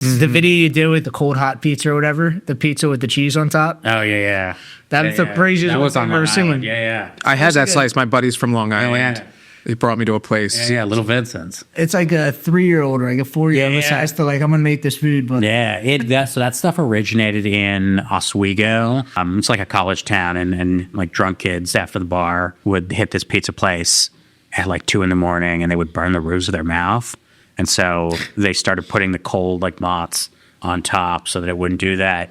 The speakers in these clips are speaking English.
The video you did with the cold hot pizza or whatever, the pizza with the cheese on top. Oh yeah. That's the craziest That was on I've ever Long seen. Island. Yeah. I had that slice. My buddies from Long Island. yeah. They brought me to a place. Yeah, Little Vincent's. It's like a 3-year-old or like a 4-year-old decides to like, I'm gonna make this food, but So that stuff originated in Oswego. It's like a college town, and like drunk kids after the bar would hit this pizza place at like 2 a.m, and they would burn the roofs of their mouth. And so they started putting the cold like mozz on top so that it wouldn't do that.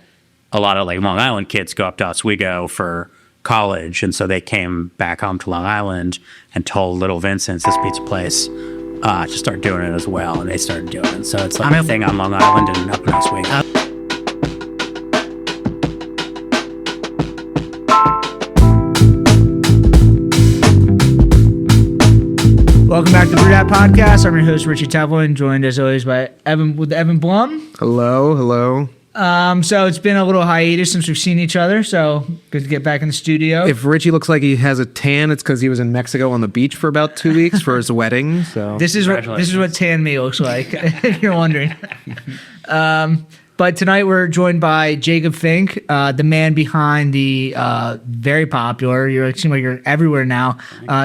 A lot of like Long Island kids go up to Oswego for college, and so they came back home to Long Island and told Little Vincent's, this pizza place, to start doing it as well, and they started doing it. So it's like a thing on Long Island and up in Oswego. welcome back to the Brew That Podcast. I'm your host, Richie Tevlin, joined as always by Evan Blum. Hello. So it's been a little hiatus since we've seen each other, so good to get back in the studio. If Richie looks like he has a tan, it's because he was in Mexico on the beach for about 2 weeks for his wedding. So this is what tan me looks like, if you're wondering. But tonight we're joined by Jacob Fink, the man behind the very popular, it seems like you're everywhere now,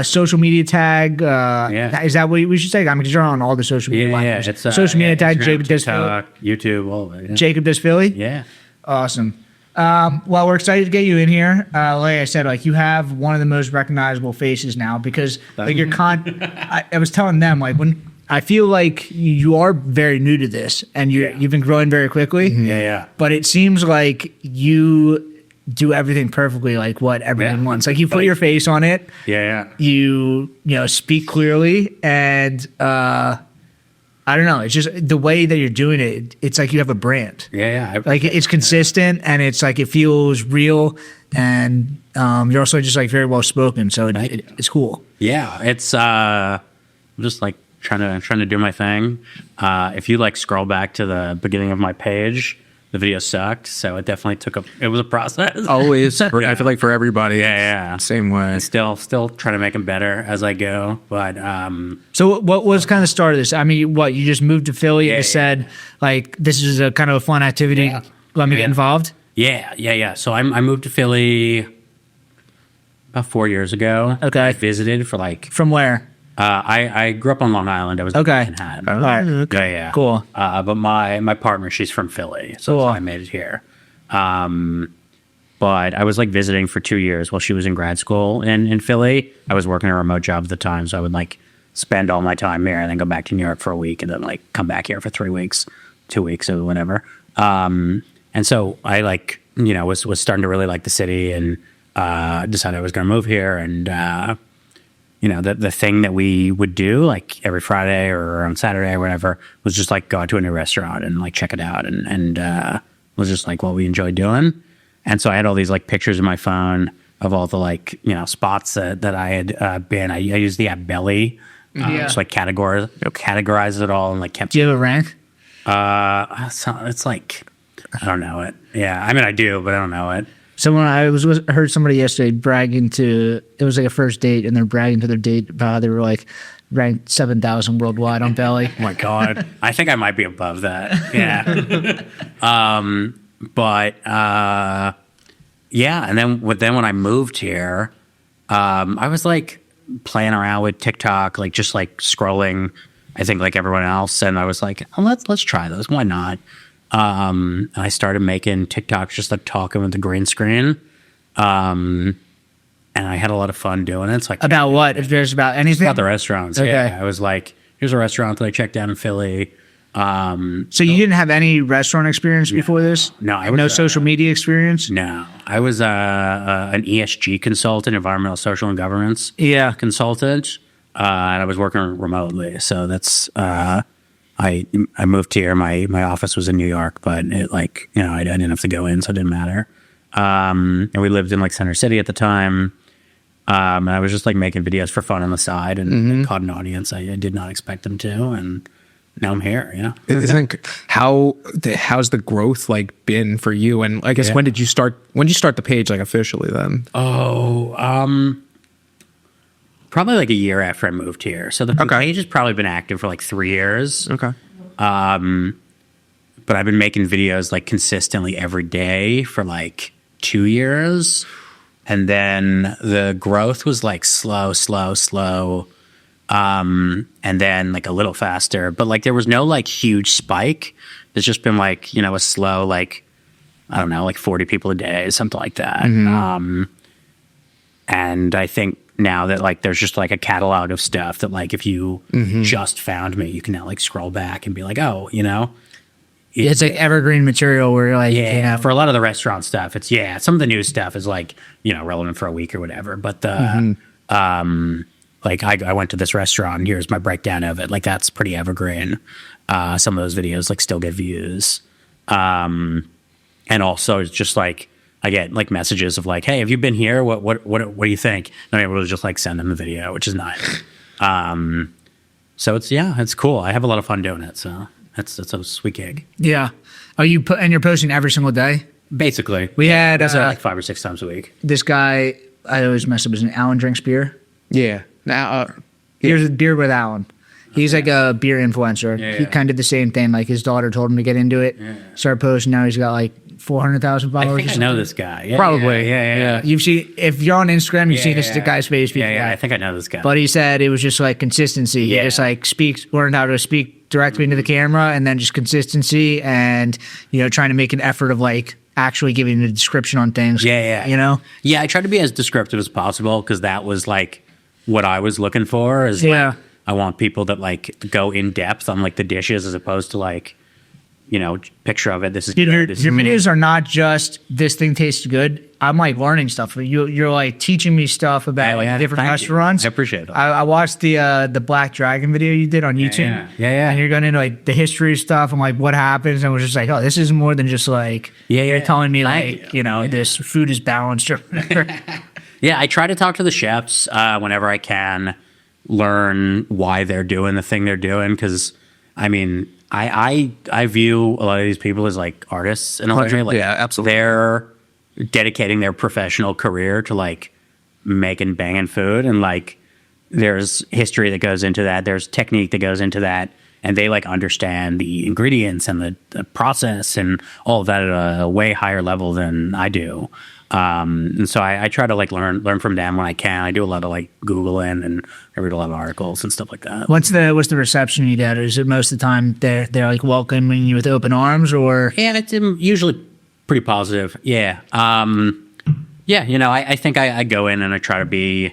social media tag. Is that what we should say? I mean, because you're on all the social media platforms. It's social media tag, Instagram, Jacob Does TikTok, Philly. YouTube, all of it. Yeah. Jacob Does Philly? Yeah. Awesome. Well, we're excited to get you in here. Like I said, like you have one of the most recognizable faces now because like your I was telling them like when I feel like you are very new to this and you've been growing very quickly. Yeah. But it seems like you do everything perfectly, like what everyone wants. Like you put your face on it. Yeah. You speak clearly, and I don't know. It's just the way that you're doing it. It's like you have a brand. Yeah. Like it's consistent, and it's like it feels real, and you're also just like very well spoken. So it's cool. Yeah. It's just like trying to do my thing. If you like scroll back to the beginning of my page, the video sucked, so it definitely it was a process. always, I feel like for everybody, Yeah. same way. Still trying to make them better as I go, but So what was kind of started this? I mean, you just moved to Philly and you said like this is a kind of a fun activity. Yeah. Let me get involved. Yeah. So I moved to Philly about 4 years ago. Okay. I visited for like From where? I grew up on Long Island. I was in Manhattan. All right. Yeah. Cool. But my partner, she's from Philly, so Cool. I made it here. But I was like visiting for 2 years while she was in grad school in Philly. I was working a remote job at the time, so I would like spend all my time here and then go back to New York for a week and then like come back here for 3 weeks, 2 weeks or whatever. And so I like was starting to really like the city and decided I was going to move here and. The thing that we would do like every Friday or on Saturday or whatever was just like go out to a new restaurant and like check it out and was just like what we enjoyed doing. And so I had all these like pictures in my phone of all the like, spots that I had been. I used the app Belly, just like categorize it all and like kept. Do you have a rank? So it's like, I don't know it. Yeah. I mean, I do, but I don't know it. Someone heard somebody yesterday bragging to it was like a first date and they're bragging to their date about how they were like ranked 7,000 worldwide on Belly. Oh my God. I think I might be above that. Yeah. And then when I moved here, I was like playing around with TikTok, like just like scrolling, I think like everyone else. And I was like, let's try those. Why not? And I started making TikToks just like talking with the green screen. And I had a lot of fun doing it. It's like about what? If there's about anything? About the restaurants. Okay. Yeah. I was like, here's a restaurant that I checked out in Philly. So you didn't have any restaurant experience before this? No, I was no social media experience? No. I was an ESG consultant, environmental, social, and governance consultant. And I was working remotely. So that's I moved here. My office was in New York, but it like, I didn't have to go in, so it didn't matter. And we lived in like Center City at the time. And I was just like making videos for fun on the side and caught an audience I did not expect them to. And now I'm here, How's the growth like been for you? And I guess when did you start the page like officially then? Probably like a year after I moved here. So the page has probably been active for like 3 years. Okay. but I've been making videos like consistently every day for like 2 years. And then the growth was like slow. And then like a little faster, but like there was no like huge spike. There's just been like, you know, a slow, like, I don't know, like 40 people a day, something like that. And I think now that like there's just like a catalog of stuff that like if you just found me, you can now like scroll back and be like, oh, you know, It's like evergreen material where you're like, yeah, you know, for a lot of the restaurant stuff, it's some of the new stuff is like, you know, relevant for a week or whatever. But the like I went to this restaurant and here's my breakdown of it. Like that's pretty evergreen. Some of those videos like still get views. And also it's just like I get like messages of like, hey, have you been here? What do you think? And I'm able to just like send them the video, which is nice. So it's cool. I have a lot of fun doing it. So that's a sweet gig. yeah. Are you and you're posting every single day? Basically. We had like 5 or 6 times a week. this guy, I always mess up his name, Alan drinks beer. Yeah. Now, Here's a beer with Alan. He's like a beer influencer. He kind of did the same thing. Like his daughter told him to get into it. Started posting. Now he's got like 400,000 followers. I think I know this guy. Yeah, Probably. Yeah. You've seen, if you're on Instagram, you've seen this guy's face before. Yeah, I think I know this guy. But he said it was just like consistency. He just like learned how to speak directly into the camera, and then just consistency, and you know, trying to make an effort of like actually giving a description on things. You know. Yeah, I tried to be as descriptive as possible because that was like what I was looking for. Is like, I want people that like go in depth on like the dishes as opposed to like, you know, picture of it. This is Dude, good. your This is videos are not just this thing tastes good. I'm like learning stuff. You're like teaching me stuff about like different thank you. restaurants. I appreciate it. I watched the Black Dragon video you did on YouTube. Yeah. And you're going into like the history stuff and like what happens, and it was just like, oh, this is more than just like you're telling me like you know this food is balanced or whatever. Yeah, I try to talk to the chefs whenever I can, learn why they're doing the thing they're doing, because I mean, I view a lot of these people as like artists in a way. Like, yeah, absolutely. They're dedicating their professional career to like making banging food, and like there's history that goes into that. There's technique that goes into that, and they like understand the ingredients and the process and all of that at a way higher level than I do. And so I try to like learn from them when I can. I do a lot of like Googling, and I read a lot of articles and stuff like that. What's the reception you get? Is it most of the time they're like welcoming you with open arms, or? Yeah, it's usually pretty positive. Yeah. You know, I think I go in and I try to be,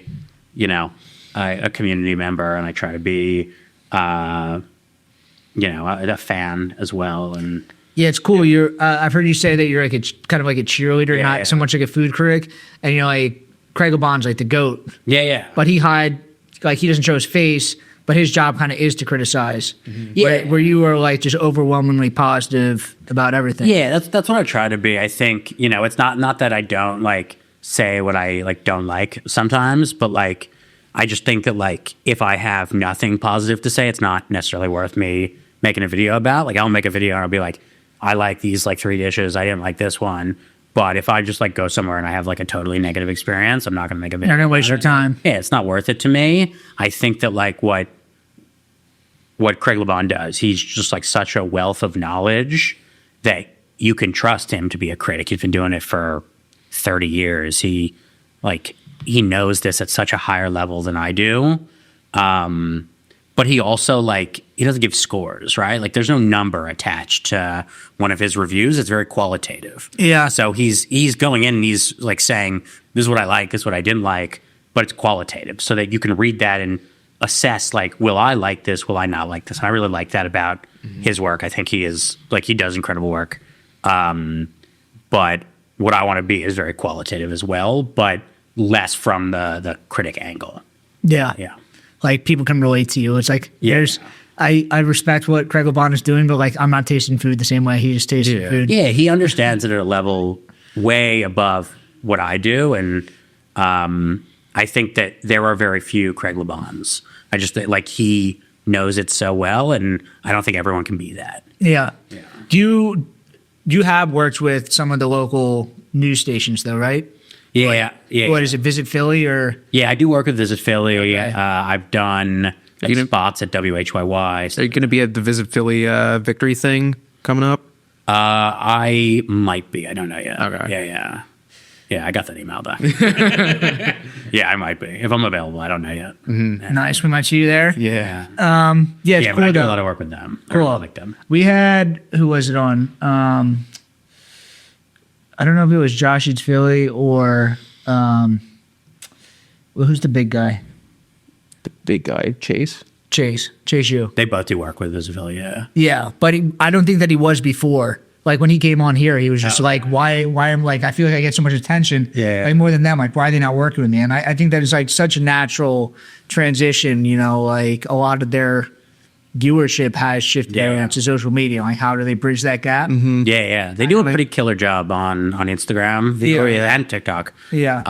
you know, a community member, and I try to be, you know, a fan as well. And Yeah, it's cool. I've heard you say that you're like kind of like a cheerleader, not so much like a food critic. And you know, like Craig LaBan's like the GOAT. Yeah. But he doesn't show his face, but his job kind of is to criticize. Yeah. Where you are like just overwhelmingly positive about everything. Yeah, that's what I try to be. I think, you know, it's not that I don't like say what I like don't like sometimes, but like I just think that like if I have nothing positive to say, it's not necessarily worth me making a video about. Like I'll make a video and I'll be like, I like these like 3 dishes. I didn't like this one. But if I just like go somewhere and I have like a totally negative experience, I'm not going to make a video. You're not going to waste your time. Yeah, it's not worth it to me. I think that like what Craig LaBan does, he's just like such a wealth of knowledge that you can trust him to be a critic. He's been doing it for 30 years. He knows this at such a higher level than I do. But he also like, he doesn't give scores, right? Like there's no number attached to one of his reviews. It's very qualitative. Yeah. So he's going in and he's like saying, this is what I like, this is what I didn't like, but it's qualitative so that you can read that and assess like, will I like this? Will I not like this? And I really like that about his work. I think he does incredible work. But what I want to be is very qualitative as well, but less from the critic angle. Yeah. Yeah. Like people can relate to you. It's like I respect what Craig LaBan is doing, but like I'm not tasting food the same way he is tasting food. Yeah, he understands it at a level way above what I do, and I think that there are very few Craig LaBans. I just think like he knows it so well, and I don't think everyone can be that. Yeah. Do you have worked with some of the local news stations though, right? Yeah. What is it, Visit Philly or? Yeah, I do work with Visit Philly. Okay. I've done spots at WHYY. Are you going to be at the Visit Philly victory thing coming up? I might be. I don't know yet. Okay. Yeah, I got that email though. Yeah, I might be. If I'm available, I don't know yet. Nice. We might see you there. Yeah. Yeah, it's Yeah, cool but I do a though. lot of work with them. I Cool. really like them. We had, who was it on? I don't know if it was Josh Eats Philly or well, who's the big guy? The big guy, Chase. Chase you. They both do work with Visibility, yeah. Yeah, but I don't think that he was before. Like when he came on here, he was just like, why I'm like, I feel like I get so much attention, Yeah. like more than them. Like, why are they not working with me? And I think that is like such a natural transition. You know, like a lot of their viewership has shifted Yeah. to social media. Like, how do they bridge that gap? Yeah. They do a pretty killer job on Instagram and TikTok. Yeah.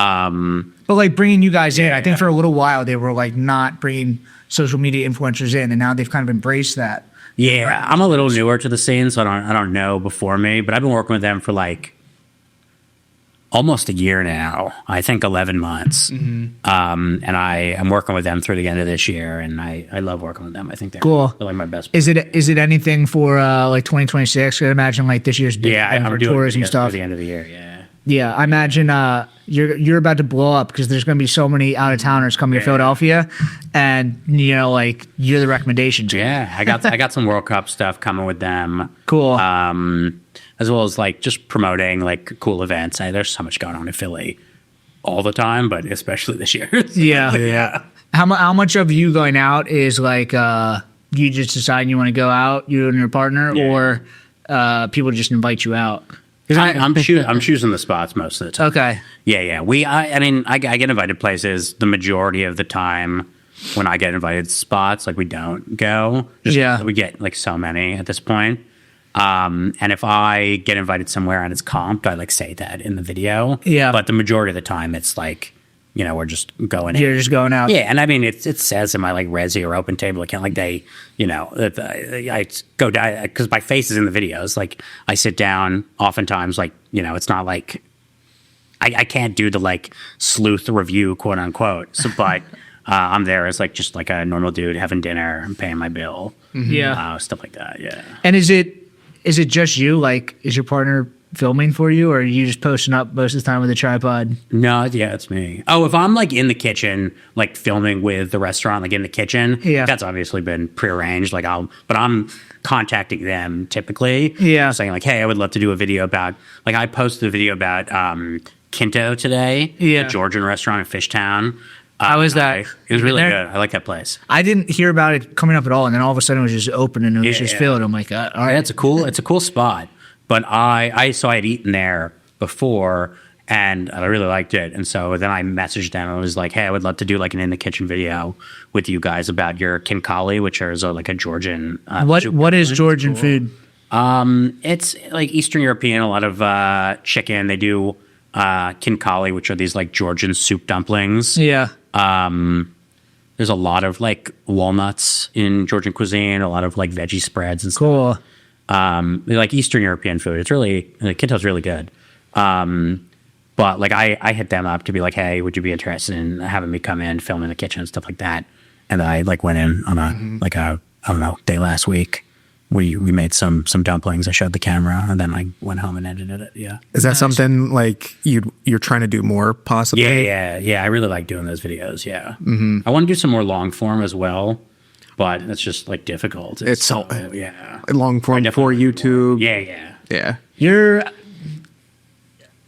But like bringing you guys in, I think for a little while they were like not bringing social media influencers in, and now they've kind of embraced that. Yeah, I'm a little newer to the scene, so I don't know before me, but I've been working with them for like almost a year now. I think 11 months. And I am working with them through the end of this year, and I love working with them. I think they're Cool. like my best. Is it anything for like 2026? I imagine like this year's big Yeah, event I'm for doing tourism it stuff. through the end of the year. Yeah. Yeah, I imagine you're about to blow up because there's going to be so many out of towners coming to Philadelphia, and you know, like you're the recommendation. Yeah, I got some World Cup stuff coming with them. Cool. As well as like just promoting like cool events. There's so much going on in Philly all the time, but especially this year. Yeah. How much of you going out is like you just decide you want to go out, you and your partner, or people just invite you out? I'm choosing the spots most of the time. Okay. Yeah. I mean, I get invited places the majority of the time. When I get invited to spots, like we don't go. We get like so many at this point. And if I get invited somewhere and it's comped, I like say that in the video. Yeah. But the majority of the time, it's like, you know, we're just going. You're just going out. Yeah, and I mean, it says in my like Resi or Open Table account, like they, you know, I go down because my face is in the videos. Like I sit down, oftentimes, like you know, it's not like I can't do the like sleuth review, quote unquote. So, but I'm there as like just like a normal dude having dinner and paying my bill, stuff like that. Yeah. And is it just you? Like, is your partner filming for you, or are you just posting up most of the time with a tripod? No, yeah, it's me. Oh, if I'm like in the kitchen, like filming with the restaurant, like in the kitchen, that's obviously been prearranged. Like but I'm contacting them typically, saying like, hey, I would love to do a video about. Like, I posted a video about Quinto today, a Georgian restaurant in Fishtown. How was that? It was really good. I like that place. I didn't hear about it coming up at all, and then all of a sudden it was just open and it was just filled. I'm like, all right, it's a cool spot. But I had eaten there before and I really liked it. And so then I messaged them and was like, hey, I would love to do like an in the kitchen video with you guys about your kinkali, which is like a Georgian. What is Georgian food? It's like Eastern European, a lot of chicken. They do kinkali, which are these like Georgian soup dumplings. Yeah. There's a lot of like walnuts in Georgian cuisine, a lot of like veggie spreads and stuff. Cool. Like Eastern European food. It's really, Kinto's really good. But like I hit them up to be like, hey, would you be interested in having me come in, film in the kitchen and stuff like that? And I like went in on a day last week. We made some dumplings. I showed the camera and then I went home and edited it. Yeah. Is that something like you're trying to do more possibly? Yeah. I really like doing those videos. Yeah. Mm-hmm. I want to do some more long form as well, but it's just like difficult. It's so yeah. Long form for YouTube. Yeah.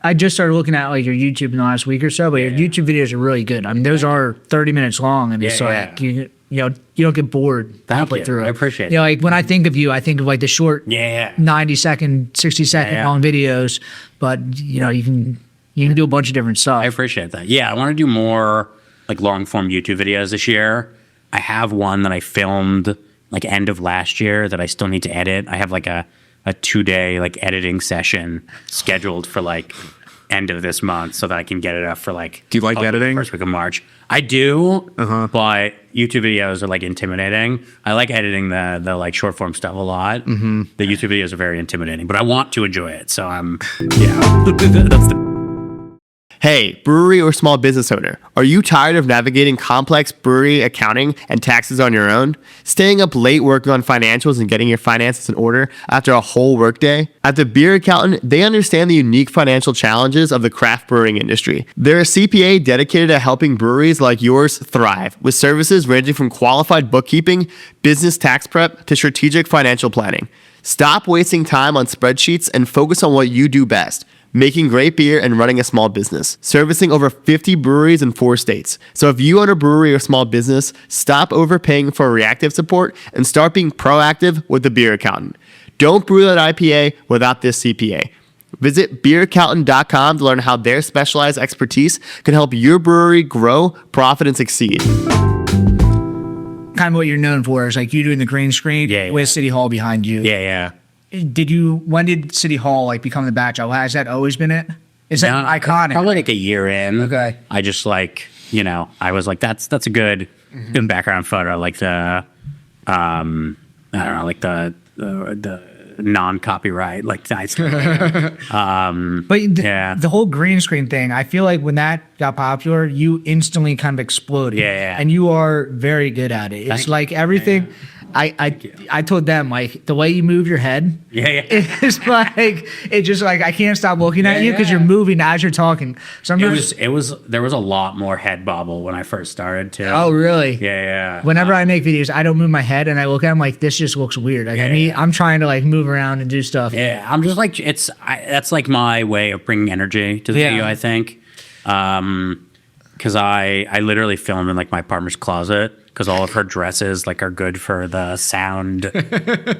I just started looking at like your YouTube in the last week or so, but your YouTube videos are really good. I mean, those are 30 minutes long, and it's like you don't get bored halfway through it. I appreciate it. You know, like when I think of you, I think of like the short 90-second, 60-second long videos, but you know, you can do a bunch of different stuff. I appreciate that. Yeah, I want to do more like long form YouTube videos this year. I have one that I filmed like end of last year that I still need to edit. I have like a 2-day like editing session scheduled for like end of this month so that I can get it up for like. Do you like editing? First week of March. I do, but YouTube videos are like intimidating. I like editing the like short form stuff a lot. Mm-hmm. The YouTube videos are very intimidating, but I want to enjoy it. So I'm, that's the. Hey, brewery or small business owner, are you tired of navigating complex brewery accounting and taxes on your own? Staying up late working on financials and getting your finances in order after a whole workday? At the Beer Accountant, they understand the unique financial challenges of the craft brewing industry. They're a CPA dedicated to helping breweries like yours thrive, with services ranging from qualified bookkeeping, business tax prep, to strategic financial planning. Stop wasting time on spreadsheets and focus on what you do best: making great beer and running a small business, servicing over 50 breweries in 4 states. So if you own a brewery or small business, stop overpaying for reactive support and start being proactive with the Beer Accountant. Don't brew that IPA without this CPA. Visit beeraccountant.com to learn how their specialized expertise can help your brewery grow, profit, and succeed. Kind of what you're known for is like you doing the green screen with City Hall behind you. Yeah. When did City Hall like become the backdrop? Has that always been it? It's like iconic. Probably like a year in. Okay. I just like, I was like, that's a good background photo. Like the, I don't know, like the non-copyright, like nice. But the whole green screen thing, I feel like when that got popular, you instantly kind of exploded. Yeah. And you are very good at it. It's like everything. I told them, like, the way you move your head, it's like, it's just like I can't stop looking at you because you're moving as you're talking. Sometimes there was a lot more head bobble when I first started too. Oh, really? Yeah. Whenever I make videos, I don't move my head and I look at them like, this just looks weird. Like I'm trying to like move around and do stuff. Yeah, I'm just like that's like my way of bringing energy to the video, I think. Because I literally filmed in like my partner's closet because all of her dresses like are good for the sound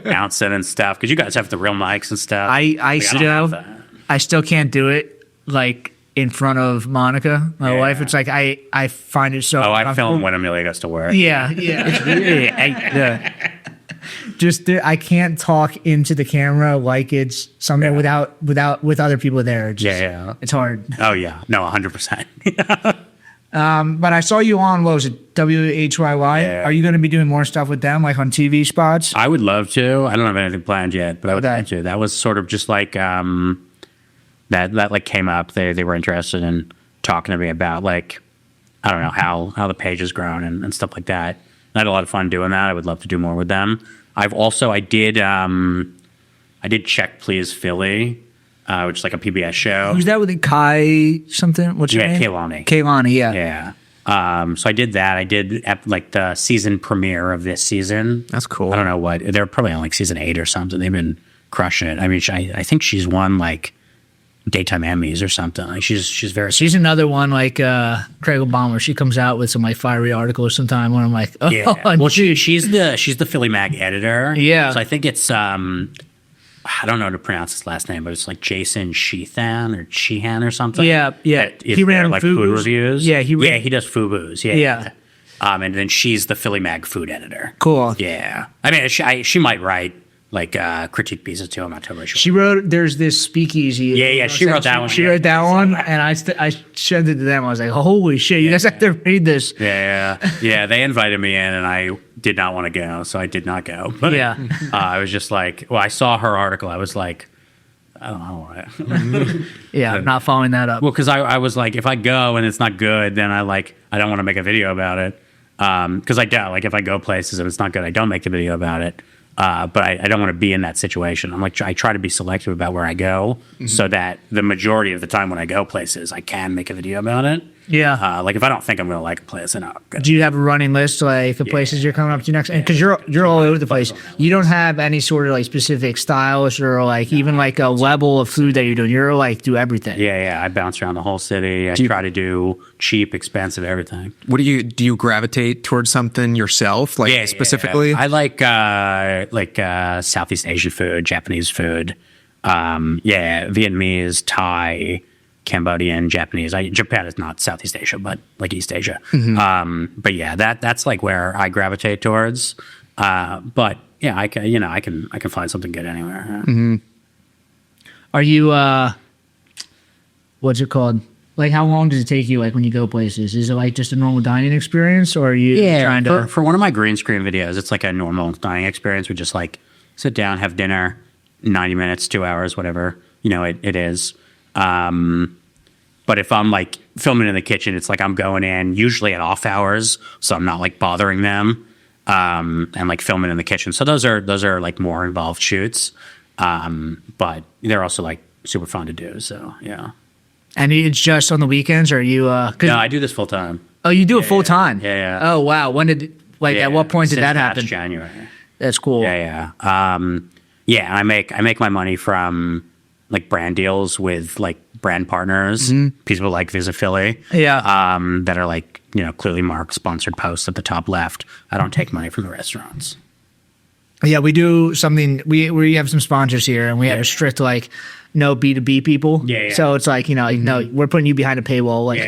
bouncing and stuff. Because you guys have the real mics and stuff. I still can't do it like in front of Monica, my wife. It's like I find it so. Oh, I film when Amelia goes to work. Yeah. It's really, I can't talk into the camera like it's something with other people there. It's hard. Oh yeah, no, 100%. But I saw you on, what was it, WHYY? Yeah. Are you going to be doing more stuff with them, like on TV spots? I would love to. I don't have anything planned yet, but I would love to. That was sort of just like that like came up. They were interested in talking to me about like, I don't know, how the page has grown and stuff like that. I had a lot of fun doing that. I would love to do more with them. I did Check Please Philly, which is like a PBS show. Who's that with the Kai something? What's your name? Kae Lani. Kae Lani, yeah. Yeah. So I did that. I did like the season premiere of this season. That's cool. I don't know what. They're probably on like season 8 or something. They've been crushing it. I mean, I think she's won like daytime Emmys or something. Like she's very. She's another one like Craig Obama. She comes out with some like fiery articles sometime when I'm like, oh, yeah. Well, she's the Philly Mag editor. Yeah. So I think it's I don't know how to pronounce his last name, but it's like Jason Sheehan or something. Yeah. He ran like food reviews. Yeah, he does FUBUs. Yeah. And then she's the Philly Mag food editor. Cool. Yeah. I mean, she might write like critique pieces too. I'm not totally sure. She wrote. There's this speakeasy. Yeah. She wrote that one. She wrote that one, and I sent it to them. I was like, holy shit, you guys have to read this. Yeah. They invited me in, and I did not want to go, so I did not go. But I was just like, I saw her article. I was like, I don't know. I'm not following that up. Well, because I was like, if I go and it's not good, then I don't want to make a video about it. Because I doubt, like, if I go places and it's not good, I don't make the video about it. But I don't want to be in that situation. I'm like, I try to be selective about where I go so that the majority of the time when I go places, I can make a video about it. Yeah. Like if I don't think I'm going to like a place, then I'll go. Do you have a running list like the places you're coming up to next? Because you're all over the place. You don't have any sort of like specific styles or like even like a level of food that you're doing. You're like do everything. Yeah. I bounce around the whole city. I try to do cheap, expensive, everything. What do you gravitate towards something yourself, like specifically? Yeah. I like Southeast Asian food, Japanese food. Vietnamese, Thai, Cambodian, Japanese. Japan is not Southeast Asia, but like East Asia. But yeah, that's like where I gravitate towards. But yeah, I can find something good anywhere. Are you what's it called? Like how long does it take you like when you go places? Is it like just a normal dining experience or are you trying to for one of my green screen videos, it's like a normal dining experience. We just like sit down, have dinner, 90 minutes, 2 hours, whatever, it is. But if I'm like filming in the kitchen, it's like I'm going in usually at off hours, so I'm not like bothering them, and like filming in the kitchen. So those are like more involved shoots, but they're also like super fun to do. So yeah. And it's just on the weekends, or are you? No, I do this full time. Oh, you do it full time? Yeah. Oh wow, when did at what point did that happen? January. That's cool. Yeah. Yeah, and I make my money from like brand deals with like brand partners, people like Visit Philly, that are like, clearly marked sponsored posts at the top left. I don't take money from the restaurants. Yeah, we do something. We have some sponsors here, and we have a strict like no B2B people. Yeah. So it's like no, we're putting you behind a paywall. Like,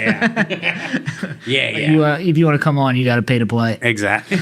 Yeah. if you want to come on, you got to pay to play. Exactly.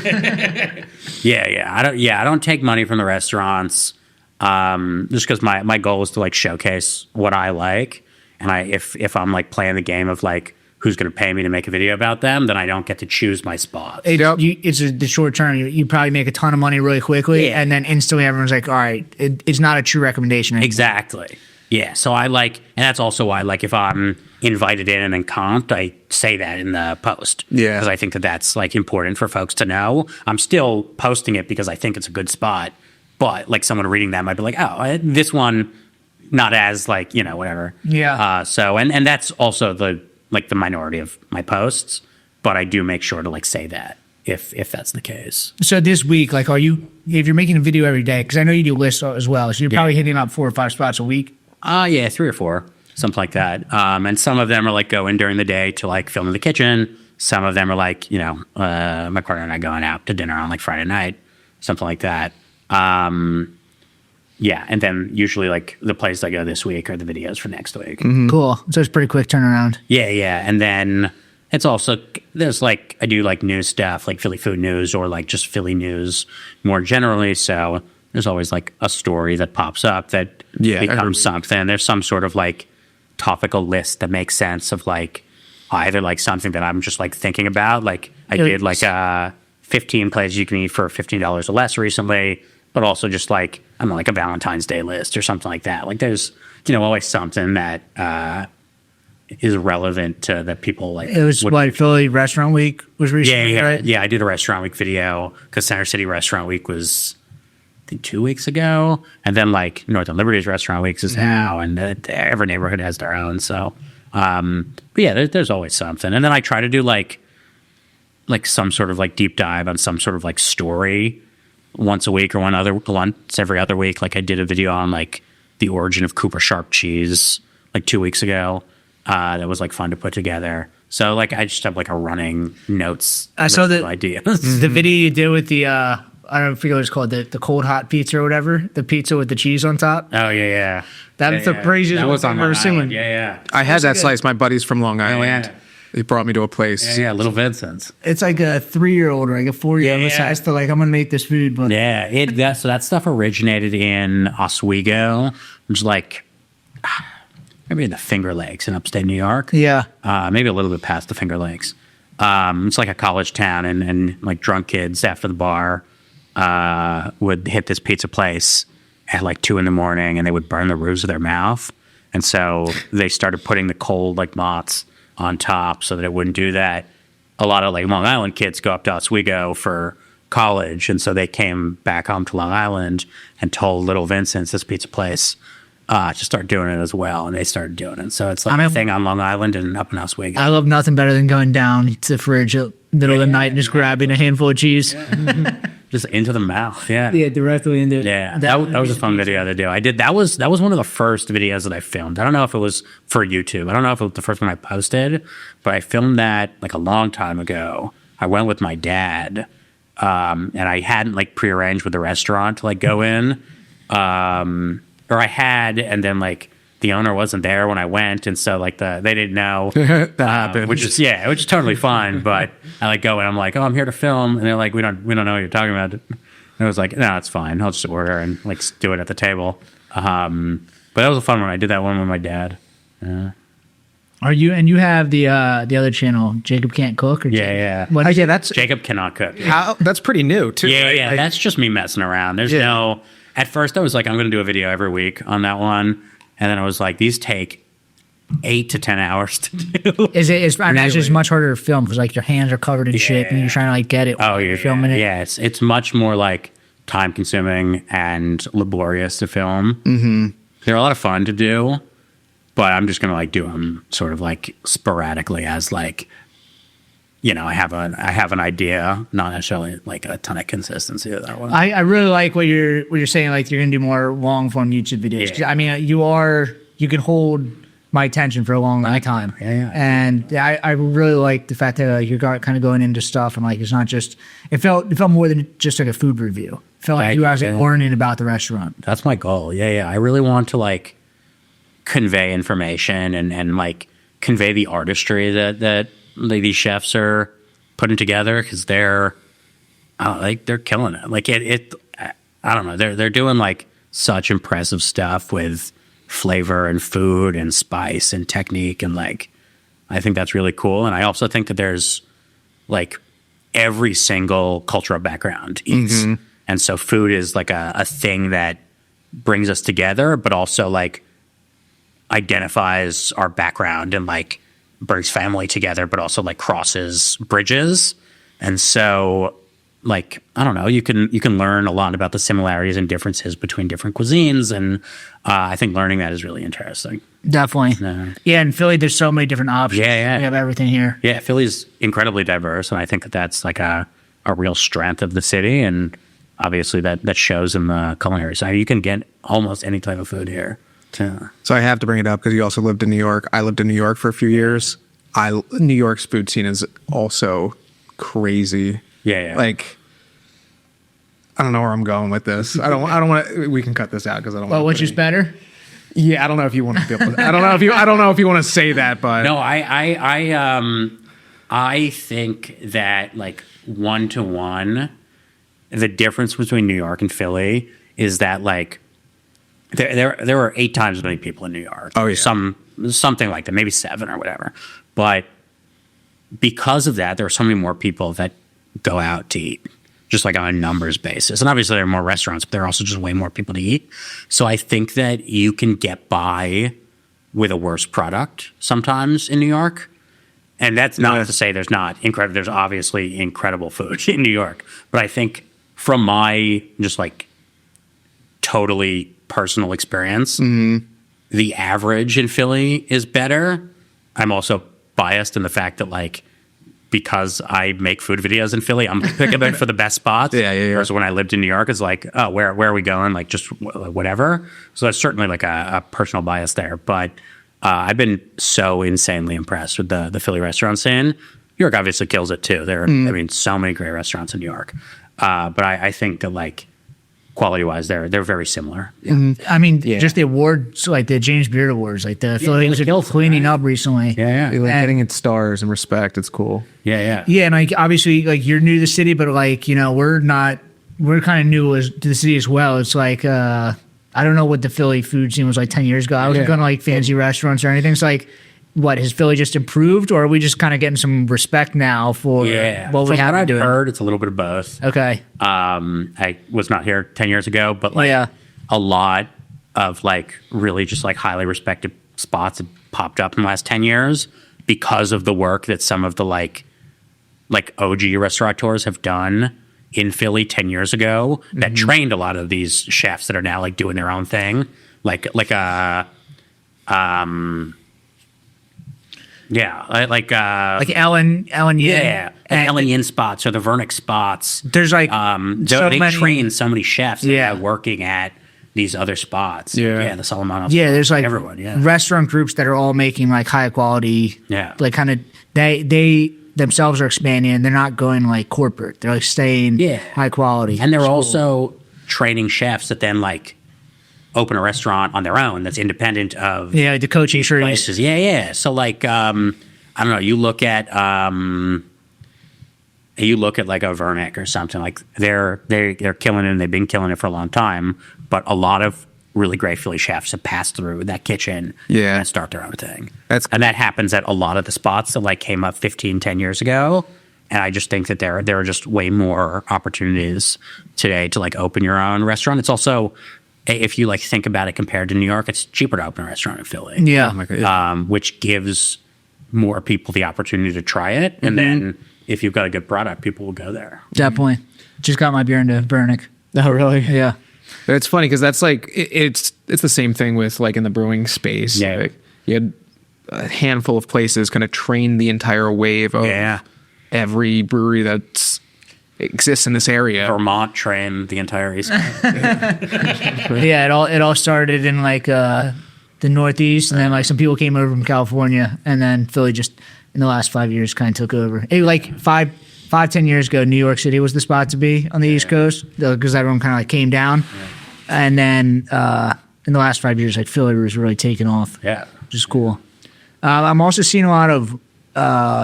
I don't take money from the restaurants. Just because my goal is to like showcase what I like, and if I'm like playing the game of like who's going to pay me to make a video about them, then I don't get to choose my spots. It's the short term. You probably make a ton of money really quickly, and then instantly everyone's like, all right, it's not a true recommendation anymore. Exactly. Yeah. So I like, and that's also why like if I'm invited in and then comped, I say that in the post. Yeah. Because I think that's like important for folks to know. I'm still posting it because I think it's a good spot. But like someone reading that might be like, oh, this one, not as like, whatever. Yeah. So, and that's also the minority of my posts, but I do make sure to like say that if that's the case. So this week, like, if you're making a video every day, because I know you do lists as well, so you're probably hitting up 4 or 5 spots a week. Yeah, 3 or 4, something like that. And some of them are like going during the day to like film in the kitchen. Some of them are like, my partner and I going out to dinner on like Friday night, something like that. Yeah, and then usually like the places I go this week are the videos for next week. Cool. So it's pretty quick turnaround. Yeah, and then it's also there's like I do like news stuff like Philly food news or like just Philly news more generally. So there's always like a story that pops up that becomes something. There's some sort of like topical list that makes sense of like either like something that I'm just like thinking about. Like I did like 15 places you can eat for $15 or less recently. But also just like, I don't know, like a Valentine's Day list or something like that. Like there's, always something that is relevant to that people like. It was Philly Restaurant Week was recently, right? Yeah, I did a Restaurant Week video because Center City Restaurant Week was, I think, 2 weeks ago. And then like Northern Liberty's Restaurant Weeks is now. And every neighborhood has their own. So, but yeah, there's always something. And then I try to do like some sort of like deep dive on some sort of like story once a week or once every other week. Like I did a video on like the origin of Cooper Sharp cheese like 2 weeks ago. That was like fun to put together. So like I just have like a running notes. I saw the ideas. The video you did with the I don't forget what it's called, the cold hot pizza or whatever, the pizza with the cheese on top. Oh yeah. That's the craziest one I've ever seen. Yeah. I had that slice. My buddies from Long Island. Yeah. They brought me to a place. Yeah, Little Vincent's. It's like a 3-year-old or like a 4-year-old size to like, I'm gonna make this food. But Yeah, so that stuff originated in Oswego, which is like maybe in the Finger Lakes in upstate New York. yeah, Maybe a little bit past the Finger Lakes. It's like a college town, and like drunk kids after the bar would hit this pizza place at like 2 a.m, and they would burn the roofs of their mouth. And so they started putting the cold like mozz on top so that it wouldn't do that. A lot of like Long Island kids go up to Oswego for college, and so they came back home to Long Island and told Little Vincent's, this pizza place, to start doing it as well, and they started doing it. So it's like a thing on Long Island and up in Oswego. I love nothing better than going down to the fridge at the middle of the night and just grabbing a handful of cheese. Just into the mouth, Yeah, directly into it. Yeah, that was a fun video to do. I did that was one of the first videos that I filmed. I don't know if it was for YouTube. I don't know if it was the first one I posted, but I filmed that like a long time ago. I went with my dad, and I hadn't like prearranged with the restaurant to like go in, or I had, and then like the owner wasn't there when I went, and so like they didn't know That happened. which is totally fine. But I like go and I'm like, oh, I'm here to film, and they're like, we don't know what you're talking about. And I was like, no, it's fine. I'll just order and like do it at the table. But that was a fun one. I did that one with my dad. Are you and you have the other channel, Jacob Can't Cook? Or Yeah. What? Yeah, that's Jacob cannot cook. that's pretty new too. Yeah. Like, That's just me messing around. There's no. At first, I was like, I'm going to do a video every week on that one, and then I was like, these take 8 to 10 hours to do. I imagine it's much harder to film because like your hands are covered in shit and you're trying to like get it. Oh, you're filming it. Yeah, it's much more like time consuming and laborious to film. Mm-hmm. They're a lot of fun to do, but I'm just gonna like do them sort of like sporadically as like, I have an idea, not necessarily like a ton of consistency with that one. I really like what you're saying. Like you're gonna do more long form YouTube videos. 'Cause, I mean, you can hold my attention for a long time. Yeah. And I really like the fact that you're kind of going into stuff and like it's not just. It felt more than just like a food review. It felt like you guys like learning about the restaurant. That's my goal. Yeah. I really want to like convey information and like convey the artistry that these chefs are putting together because they're killing it. Like I don't know. They're doing like such impressive stuff with flavor and food and spice and technique, and like I think that's really cool. And I also think that there's like every single cultural background eats, and so food is like a thing that brings us together, but also like identifies our background and like brings family together, but also like crosses bridges. And so like, I don't know, you can learn a lot about the similarities and differences between different cuisines. And I think learning that is really interesting. Definitely. Yeah. In Philly, there's so many different options. Yeah. We have everything here. Yeah. Philly's incredibly diverse. And I think that that's like a real strength of the city. And obviously that shows in the culinary side. You can get almost any type of food here. So I have to bring it up because you also lived in New York. I lived in New York for a few years. New York's food scene is also crazy. Yeah. Like, I don't know where I'm going with this. I don't want to. We can cut this out because I don't. Well, which is better? Yeah, I don't know if you want to be able to. I don't know if you want to say that, but no, I think that like 1-to-1, the difference between New York and Philly is that like there were 8 times as many people in New York. Oh yeah, something like that, maybe 7 or whatever. But because of that, there are so many more people that go out to eat, just like on a numbers basis. And obviously there are more restaurants, but there are also just way more people to eat. So I think that you can get by with a worse product sometimes in New York. And that's not to say there's not incredible. There's obviously incredible food in New York. But I think from my just like totally personal experience, the average in Philly is better. I'm also biased in the fact that like, because I make food videos in Philly, I'm picking them for the best spots. Yeah. Whereas when I lived in New York, it's like, oh, where are we going? Like just whatever. So that's certainly like a personal bias there. But I've been so insanely impressed with the Philly restaurant scene. New York obviously kills it too. There are, I mean, so many great restaurants in New York. But I think that like quality-wise, they're very similar. Yeah. I mean, just the awards, like the James Beard Awards, like the Philly are cleaning up recently. Yeah. Like getting its stars and respect. It's cool. Yeah. Yeah, and like obviously, like you're new to the city, but like we're kind of new to the city as well. It's like I don't know what the Philly food scene was like 10 years ago. I wasn't going to like fancy restaurants or anything. So like, what has Philly just improved, or are we just kind of getting some respect now for what we have to do? I've heard, it's a little bit of both. Okay. I was not here 10 years ago, but like a lot of like really just like highly respected spots have popped up in the last 10 years because of the work that some of the like OG restaurateurs have done in Philly 10 years ago that trained a lot of these chefs that are now like doing their own thing. Like Ellen Yin. Yeah. And Ellen Yin spots or the Vernick spots. There's like they train so many chefs that are working at these other spots. Yeah, the Solomano. Yeah, there's like everyone. Yeah, restaurant groups that are all making like high quality. Yeah, like kind of they themselves are expanding and they're not going like corporate. They're like staying high quality. And they're also training chefs that then like open a restaurant on their own that's independent of the coaching places. Yeah. So like I don't know, you look at like a Vernick or something, like they're killing it and they've been killing it for a long time, but a lot of really great Philly chefs have passed through that kitchen and start their own thing. And that happens at a lot of the spots that like came up 10 years ago. And I just think that there are just way more opportunities today to like open your own restaurant. It's also if you like think about it compared to New York, it's cheaper to open a restaurant in Philly. Yeah. Oh my God. Which gives more people the opportunity to try it. And then if you've got a good product, people will go there. Definitely. Just got my beer into Bernick. Oh, really? Yeah. But it's funny because that's like it's the same thing with like in the brewing space. Yeah. Like, you had a handful of places kind of train the entire wave of every brewery that exists in this area. Vermont trained the entire East Coast. Yeah, it all started in like the Northeast, and then like some people came over from California, and then Philly just in the last 5 years kind of took over. Like 10 years ago, New York City was the spot to be on the East Coast because everyone kind of like came down, and then in the last 5 years, like Philly was really taking off. Yeah. Which is cool. I'm also seeing a lot of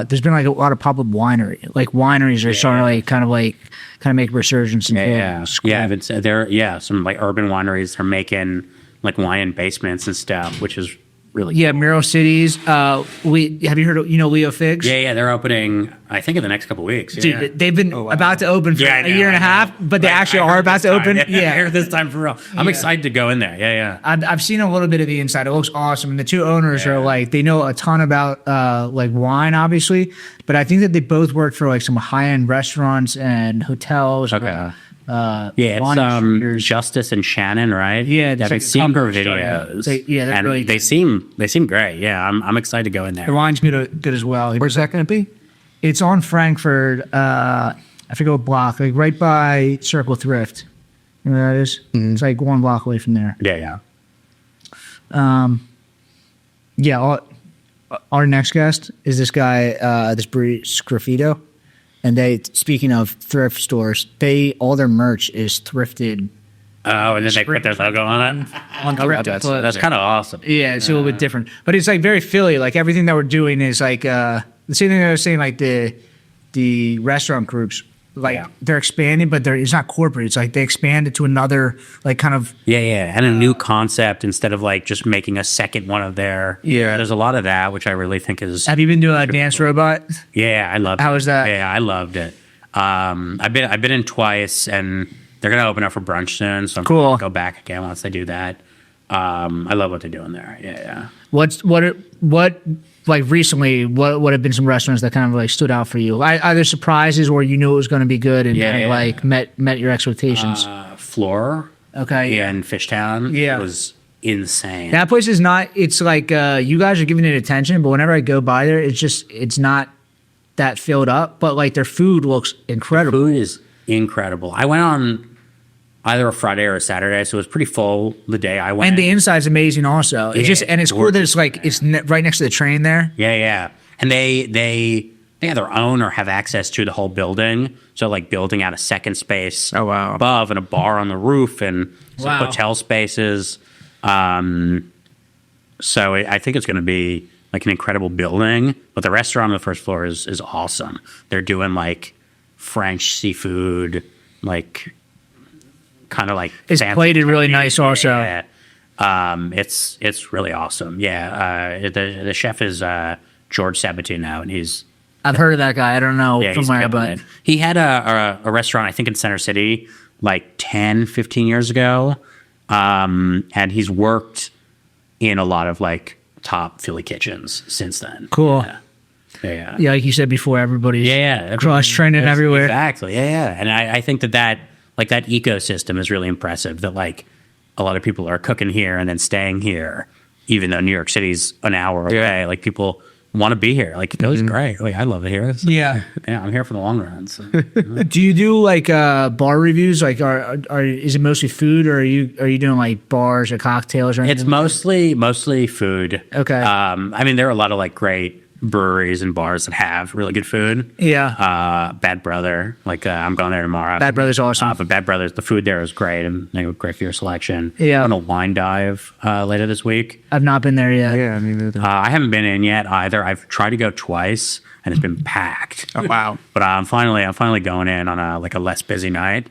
there's been like a lot of pop-up winery. Like wineries are starting to like make a resurgence in Philly. Yeah. Some like urban wineries are making like wine basements and stuff, which is really Yeah, cool. Mural Cities. Have you heard of LeoFigs? Yeah, they're opening, I think, in the next couple weeks. Yeah. Dude, they've been about to open for I a year and a half, but they actually are about to open. I Yeah. heard this time for real. I'm excited to go in there. Yeah. I've seen a little bit of the inside. It looks awesome. And the two owners are like, they know a ton about like wine, obviously, but I think that they both work for like some high-end restaurants and hotels. Okay. Yeah, It's Justice and Shannon, right? Yeah, I've like seen her couple- videos. they're and really they seem great. Yeah, I'm excited to go in The there. wine's good as well. Where's that going to be? It's on Frankfurt. I forget what block, like right by Circle Thrift. You know where that is? It's like 1 block away from there. Yeah. Our next guest is this guy, this brewery, Sgrattio. And speaking of thrift stores, all their merch is thrifted. Oh, and then they put their logo on it. On thrift. That's kind of awesome. Yeah, it's a little bit different, but it's like very Philly. Like everything that we're doing is like the same thing I was saying. Like the restaurant groups, like they're expanding, but it's not corporate. It's like they expanded to another like kind of And a new concept instead of like just making a second one of their. Yeah. There's a lot of that, which I really think is. Have you been doing a dance robot? Yeah, I loved it. How was that? Yeah, I loved it. I've been in twice, and they're gonna open up for brunch soon, so I'm Cool. gonna go back again once they do that. I love what they're doing there. Yeah. What like recently? What have been some restaurants that kind of like stood out for you? Either surprises or you knew it was going to be good and like met your expectations. Floor. Okay. In Fishtown. Yeah. Was insane. That place is not. It's like you guys are giving it attention, but whenever I go by there, it's not that filled up. But like their food looks incredible. Food is incredible. I went on either a Friday or a Saturday, so it was pretty full the day I went. And the inside's amazing also. It's just and it's cool that it's like it's right next to the train there. Yeah. And they either own or have access to the whole building. So like building out a second space above and a bar on the roof and some hotel spaces. So I think it's going to be like an incredible building. But the restaurant on the first floor is awesome. They're doing like French seafood, like kind of like It's plated really nice also. Yeah. It's really awesome. Yeah. The chef is George Sabatino, and I've heard of that guy. I don't know from he's where, killing but it. He had a restaurant, I think, in Center City like 10, 15 years ago. And he's worked in a lot of like top Philly kitchens since then. cool. Yeah. Yeah, like you said before, everybody's cross-training everywhere. Exactly. Yeah. And I think that like that ecosystem is really impressive, that like a lot of people are cooking here and then staying here, even though New York City's an hour away. Like people want to be here. Like Philly's great. Like I love it here. Yeah. I'm here for the long run. So. Do you do like bar reviews? Like, is it mostly food, or are you doing like bars or cocktails or anything? It's mostly food. Okay. I mean, there are a lot of like great breweries and bars that have really good food. Yeah. Bad Brother, like I'm going there tomorrow. Bad Brother's awesome. But Bad Brothers, the food there is great, and they have a great beer selection. Yeah. I'm on a wine dive later this week. I've not been there yet. Yeah, I mean, I haven't been in yet either. I've tried to go twice, and it's been packed. oh wow. But I'm finally going in on a less busy night.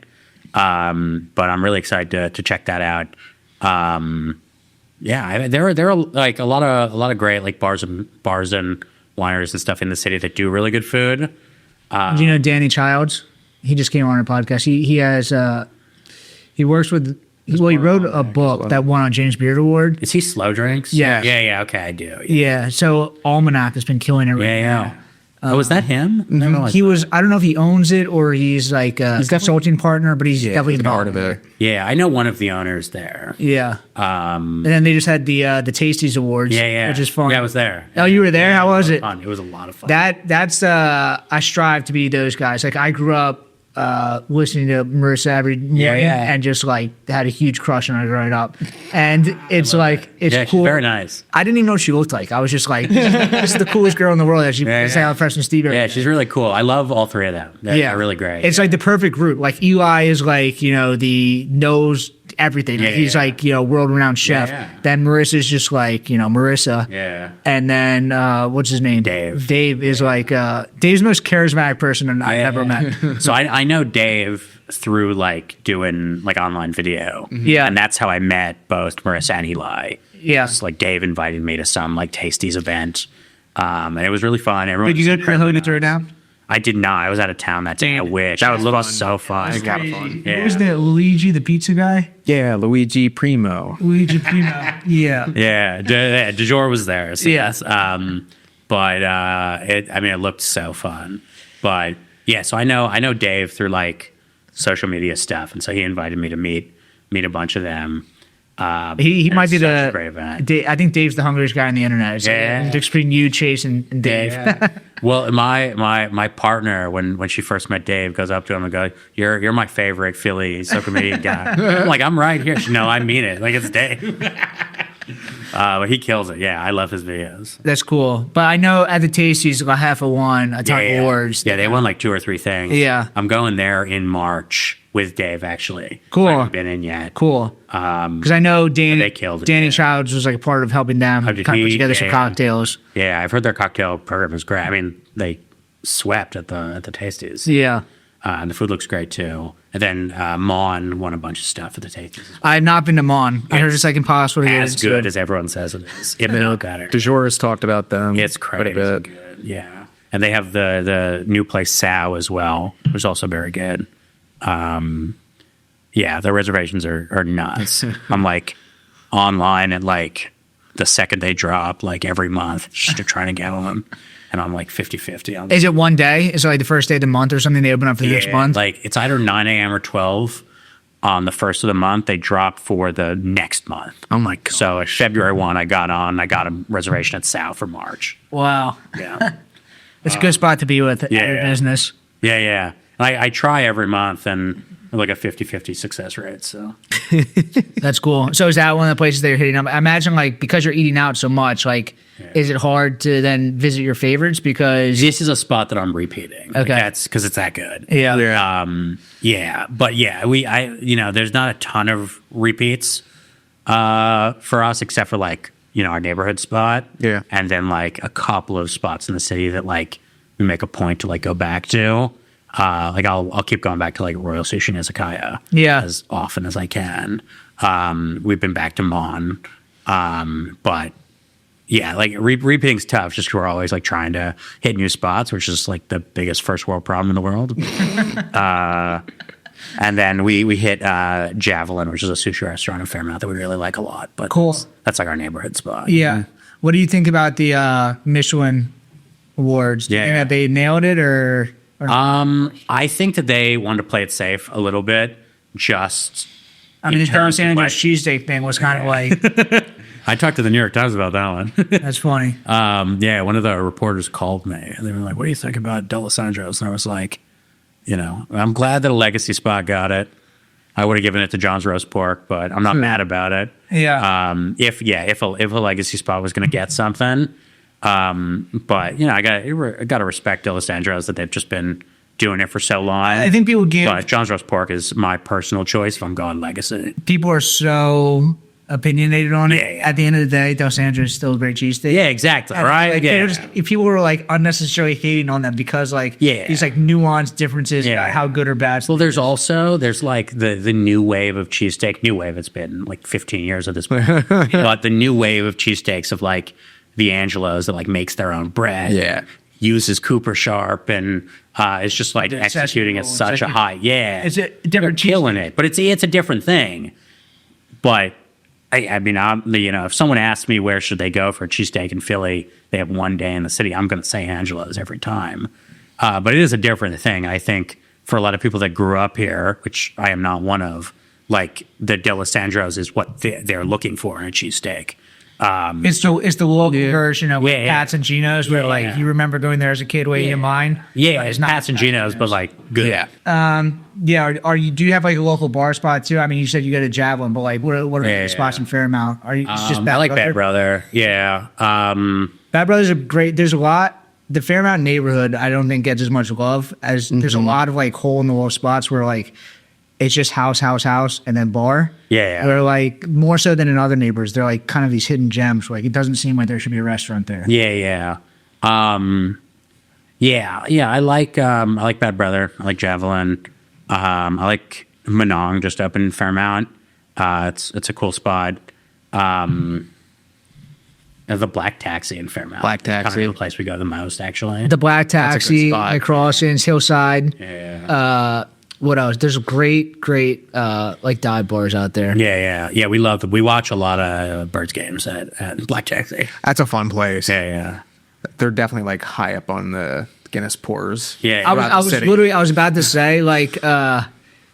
But I'm really excited to check that out. There are like a lot of great like bars and wineries and stuff in the city that do really good food. Do you know Danny Childs? He just came on our podcast. He has he works with Well, he wrote a book that won on James Beard Award. Is he Slow Drinks? Yeah. Yeah. Okay, I do. Yeah. So Almanac has been killing it right Yeah. now. Oh, was that him? Never realized He that. was. I don't know if he owns it or he's like a consulting partner, but he's definitely He's part involved. of it. Yeah, I know one of the owners there. Yeah. And then they just had the Tasties Awards. Yeah. Which is fun. Yeah, I was there. Oh, you were there? How was it? Fun. It was a lot of fun. That's I strive to be those guys. Like I grew up listening to Marissa every morning Yeah. and just like had a huge crush on her growing up. And it's like it's yeah, cool. she's very nice. I didn't even know what she looked like. I was just like, this is the coolest girl in the world. That she Yeah, sang on Fresh and Steve. every Yeah, day. she's really cool. I love all three of them. They're really great. It's like the perfect group. Like Eli is like, the knows everything. Like, he's like, world renowned chef. Yeah. Then Marissa's just like, Marissa. Yeah. And then what's his name? Dave. Dave is like Dave's the most charismatic person I've ever met. So I know Dave through like doing like online video. Yeah. And that's how I met both Marissa and Eli. Yeah. It's like Dave invited me to some like Tasties event. And it was really fun. Everyone. Did you go to Crowley to throw it down? I did not. I was out of town that day. I wish. That was so fun. It's kind of fun. Yeah. Who was the Luigi, the pizza guy? Yeah, Luigi Primo. Luigi Pino. Yeah. Yeah, DeJour was there. So Yeah. yes. But it looked so fun. But yeah, so I know Dave through like social media stuff, and so he invited me to meet a bunch of them. He and might be it's such a the. great event. I think Dave's the hungriest guy on the internet. It's Yeah. like, between you, Chase, and Dave. Well, my partner when she first met Dave goes up to him and goes, "You're my favorite Philly social media guy." I'm like, I'm right here. No, I mean it. Like it's Dave. But he kills it. Yeah, I love his videos. That's cool. But I know at the Tasties, like half of one, a ton of awards. Yeah, they won like 2 or 3 things. Yeah. I'm going there in March with Dave actually. Cool. I haven't been in yet. Cool. Because I know they killed it, Danny yeah. Childs was like a part of helping them did kind of put he? together some Yeah. cocktails. Yeah, I've heard their cocktail program is great. I mean, they swept at the Tasties. Yeah. And the food looks great too. And then Mon won a bunch of stuff at the Tasties. I had not been to Mon. I heard it's like impossible to get As into. good as everyone says it is. If not better. DeJour has talked about them. It's quite crazy a bit. good. Yeah. And they have the new place Sao as well, which is also very good. Yeah, the reservations are nuts. I'm like online at like the second they drop, like every month, just trying to get them. And I'm like 50-50. Is it one day? Is it like the first day of the month or something they open up for the next month? Like it's either 9 a.m. or 12 on the first of the month. They drop for the next month. Oh my god. So at February 1, I got a reservation at Sao for March. Wow. Yeah. It's a good spot to be with your business. Yeah. And I try every month and like a 50-50 success rate. So That's cool. So is that one of the places they're hitting up? I imagine like because you're eating out so much, like is it hard to then visit your favorites because this is a spot that I'm repeating. Like, Okay. that's because it's that good. Yeah. But there's not a ton of repeats for us except for like, our neighborhood spot. Yeah. And then like a couple of spots in the city that like we make a point to like go back to. Like I'll keep going back to like Royal Sushi and Izakaya as often as I can. We've been back to Mon, but yeah, like repeating's tough just because we're always like trying to hit new spots, which is like the biggest first world problem in the world. And then we hit Javelin, which is a sushi restaurant in Fairmount that we really like a lot. But Cool. that's like our neighborhood spot. Yeah. What do you think about the Michelin awards? Do you think that they nailed it or I think that they wanted to play it safe a little bit. Just, I mean, the Don Sanders cheesesteak thing was kind of like I talked to the New York Times about that one. that's funny. One of the reporters called me and they were like, "What do you think about D'Alessandro's?" And I was like, I'm glad that a legacy spot got it. I would have given it to John's Roast Pork, but I'm not mad about it. Yeah. If a legacy spot was going to get something. But I got to respect D'Alessandro's that they've just been doing it for so long. I think people But John's Roast Pork is my personal choice if I'm going legacy. people are so opinionated on it. Yeah. At the end of the day, Dos Anjos is still a great cheesesteak. Yeah, exactly. And, Right? like, they're just, if people were like unnecessarily hating on them because like these like nuanced differences about how good or bad. Well, there's like the new wave of cheesesteak. New wave. It's been like 15 years at this point. But the new wave of cheesesteaks of like the Angelos that like makes their own bread. Yeah. Uses Cooper Sharp and it's just like executing at such a high. Yeah. It's a different They're killing it. But it's a different thing. but I mean, if someone asks me where should they go for a cheesesteak in Philly, they have one day in the city, I'm going to say Angela's every time. But it is a different thing. I think for a lot of people that grew up here, which I am not one of, like the D'Alessandro's is what they're looking for in a cheesesteak. It's the local version of Pat's and Gino's, where like you remember going there as a kid waiting in line. Yeah, it's not Pat's and Gino's, but like good. Yeah. Do you have like a local bar spot too? I mean, you said you go to Javelin, but like what are the spots in Fairmount? Are you just I like Bad Brother. Yeah. Bad Brothers are great. There's a lot. The Fairmount neighborhood, I don't think gets as much love as there's a lot of like hole in the wall spots where like it's just house, and then bar. Yeah. They're like more so than in other neighborhoods. They're like kind of these hidden gems. Where, like it doesn't seem like there should be a restaurant there. Yeah. I like Bad Brother. I like Javelin. I like Manong just up in Fairmount. It's a cool spot. The Black Taxi in Fairmount. Black Taxi. Kind of the place we go the most, actually. The Black That's a good Taxi, spot. like Crossings, Hillside. Yeah. What else? There's great like dive bars out there. Yeah. We love them. We watch a lot of Birds games at Black Taxi. That's a fun place. Yeah. They're definitely like high up on the Guinness pours. Yeah. I was about to say like I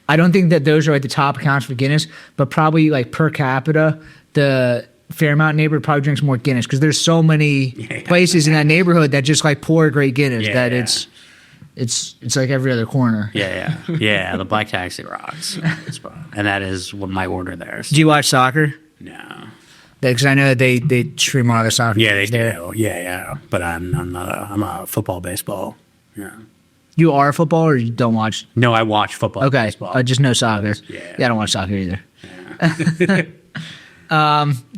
don't think that those are like the top accounts for Guinness, but probably like per capita the Fairmount neighborhood probably drinks more Guinness because there's so many places in that neighborhood that just like pour great Guinness that it's like every other corner. Yeah. The Black Taxi rocks. And that is what my order there. Do you watch soccer? No. Because I know that they stream all their soccer. Yeah, they games do. Yeah. But I'm a football, baseball. Yeah. You are football or you don't watch? No, I watch football. Okay. Baseball. Just no soccer. Yeah. I don't watch soccer either.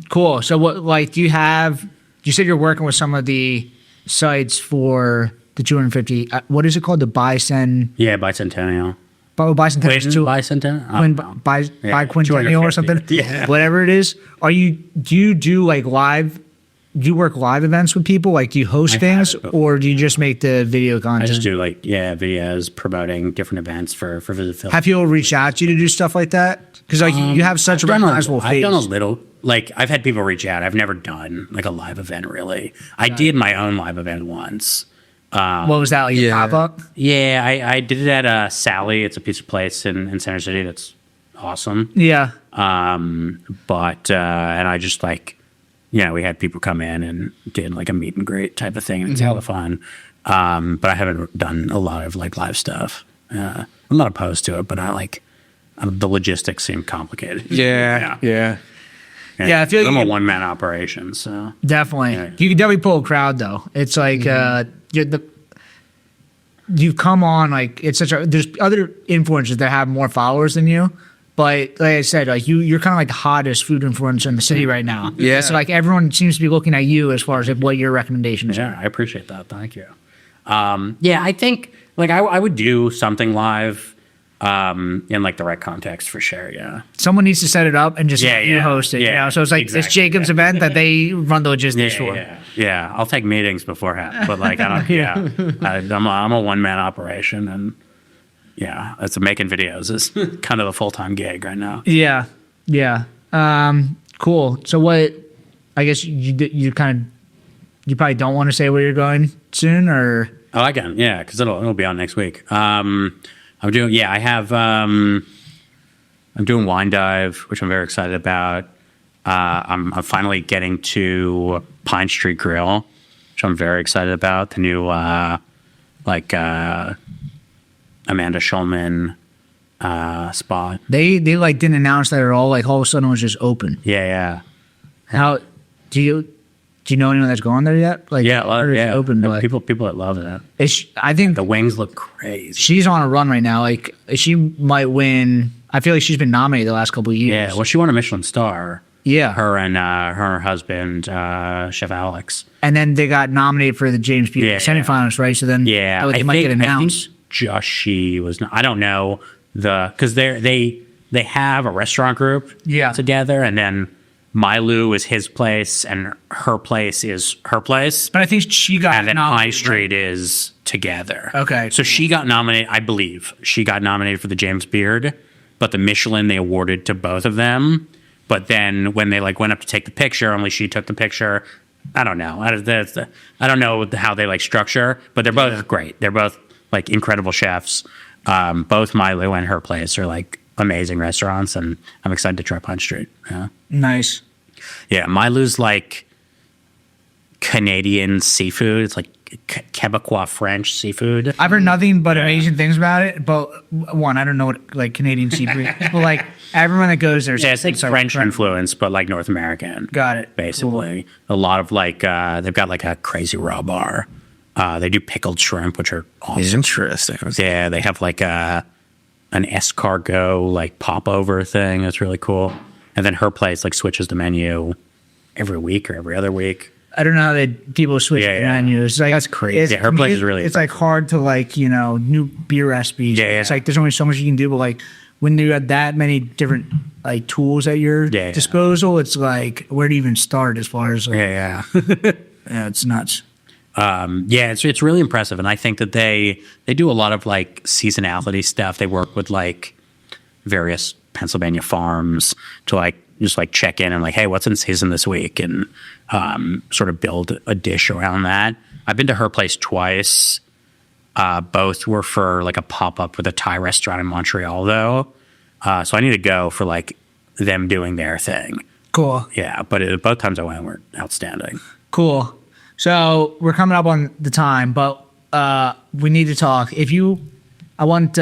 Cool. So what like you said you're working with some of the sites for the 250 what is it called? The Bicen Yeah, bicentennial. Bicentennial biquintennial or something? Yeah. Whatever it is. Do you do like live do you work live events with people? Like do you host things or do you just make the video content? I just do videos promoting different events for Visit Philly. Have people reach out to you to do stuff like that? Because like you have such a recognizable face. I've done a little. Like I've had people reach out. I've never done like a live event really. I did my own live event once. What was that, like a pop-up? Yeah, I did it at Sally. It's a pizza place in Center City that's awesome. Yeah. But I just like, we had people come in and did like a meet and greet type of thing. And it's hella fun. But I haven't done a lot of like live stuff. I'm not opposed to it, but the logistics seem complicated. Yeah. Yeah, I feel like I'm a one-man operation, so. Definitely. Yeah. You can definitely pull a crowd, though. It's like you come on, like, it's there's other influencers that have more followers than you, but like I said, like, you're kind of like the hottest food influencer in the city right now. Yeah. So, like, everyone seems to be looking at you as far as like, what your recommendations Yeah, are. I appreciate that. Thank you. I think, like, I would do something live in like the right context for sure. Yeah. Someone needs to set it up and just you host it. Yeah, So it's like it's Jacob's event that they run the logistics for. Yeah. I'll take meetings beforehand, but like I don't. I'm a one man operation, and it's making videos is kind of a full time gig right now. Yeah. Cool. So what? I guess you probably don't want to say where you're going soon, or I can, because it'll be on next week. I'm doing, I'm doing Wine Dive, which I'm very excited about. I'm finally getting to Pine Street Grill, which I'm very excited about. The new, Amanda Schulman spot. they like didn't announce that at all. Like all of a sudden it was just open. Yeah. How do you know anyone that's gone there yet? Like open. But People that love it. I think The wings look crazy. she's on a run right now. Like she might win. I feel like she's been nominated the last couple of years. Yeah, well, she won a Michelin star. Yeah. Her and her husband, Chef Alex. And then they got nominated for the James Beard semifinals, right? So then they might get announced. I think just she was. I don't know because they have a restaurant group together, and then Mylou is his place, and her place is her place. But I think she got and then nominated. High Street is together. Okay. So she got nominated, I believe. She got nominated for the James Beard, but the Michelin they awarded to both of them. But then when they like went up to take the picture, only she took the picture. I don't know. I don't know how they like structure, but they're both great. They're both like incredible chefs. Both Milo and Her Place are like amazing restaurants, and I'm excited to try Punch Street. Yeah. Nice. Yeah, Milo's like Canadian seafood. It's like Quebecois French seafood. I've heard nothing but amazing things about it. But one, I don't know what like Canadian seafood, but like everyone that goes there, Yeah, it's like French influence, but like North American. Got it. Basically, a lot of like they've got like a crazy raw bar. They do pickled shrimp, which are awesome. Interesting. Yeah, they have like an escargot like popover thing. That's really cool. And then Her Place like switches the menu every week or every other week. I don't know how that people switch menus. It's like that's crazy. Yeah, Her Place is really. It's like hard to like new beer recipes. Yeah. It's like there's only so much you can do, but like when you have that many different like tools at your disposal, it's like where do you even start as far as like, Yeah. yeah, it's nuts. It's really impressive, and I think that they do a lot of like seasonality stuff. They work with like various Pennsylvania farms to like just like check in and like, hey, what's in season this week, and sort of build a dish around that. I've been to Her Place twice. Both were for like a pop up with a Thai restaurant in Montreal, though. So I need to go for like them doing their thing. Cool. Yeah, but both times I went were outstanding. Cool. So we're coming up on the time, but we need to talk. I want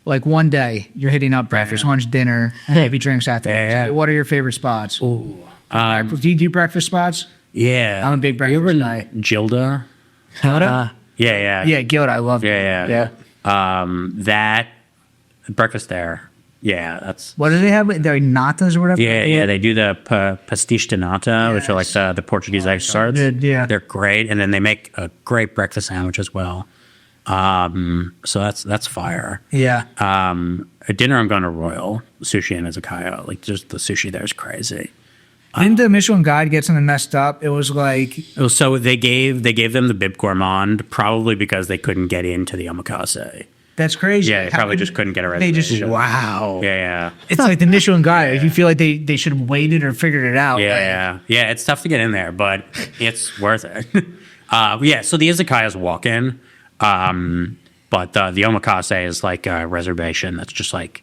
like one day you're hitting up breakfast, lunch, dinner, heavy drinks after. Yeah. What are your favorite spots? Ooh. Do you do breakfast spots? Yeah. I'm a big breakfast guy. Gilda? Gilda? Yeah. Yeah, Gilda. I love it. Yeah. That breakfast there. Yeah, that's. What do they have? They're like natas or whatever? Yeah. They do the pastiche de nata, which are like the Portuguese ice tarts. Yeah. They're great. And then they make a great breakfast sandwich as well. So that's fire. Yeah. At dinner, I'm going to Royal Sushi and Izakaya. Like, just the sushi there is crazy. Didn't the Michelin Guide get something messed up? It was like So they gave them the Bib Gourmand probably because they couldn't get into the omakase. that's crazy. Yeah, they probably just couldn't get a reservation. Wow. Yeah. It's like the Michelin Guide. If you feel like they should have waited or figured it out. Yeah. It's tough to get in there, but it's worth it. So the izakaya is walk-in, but the omakase is like a reservation that's just like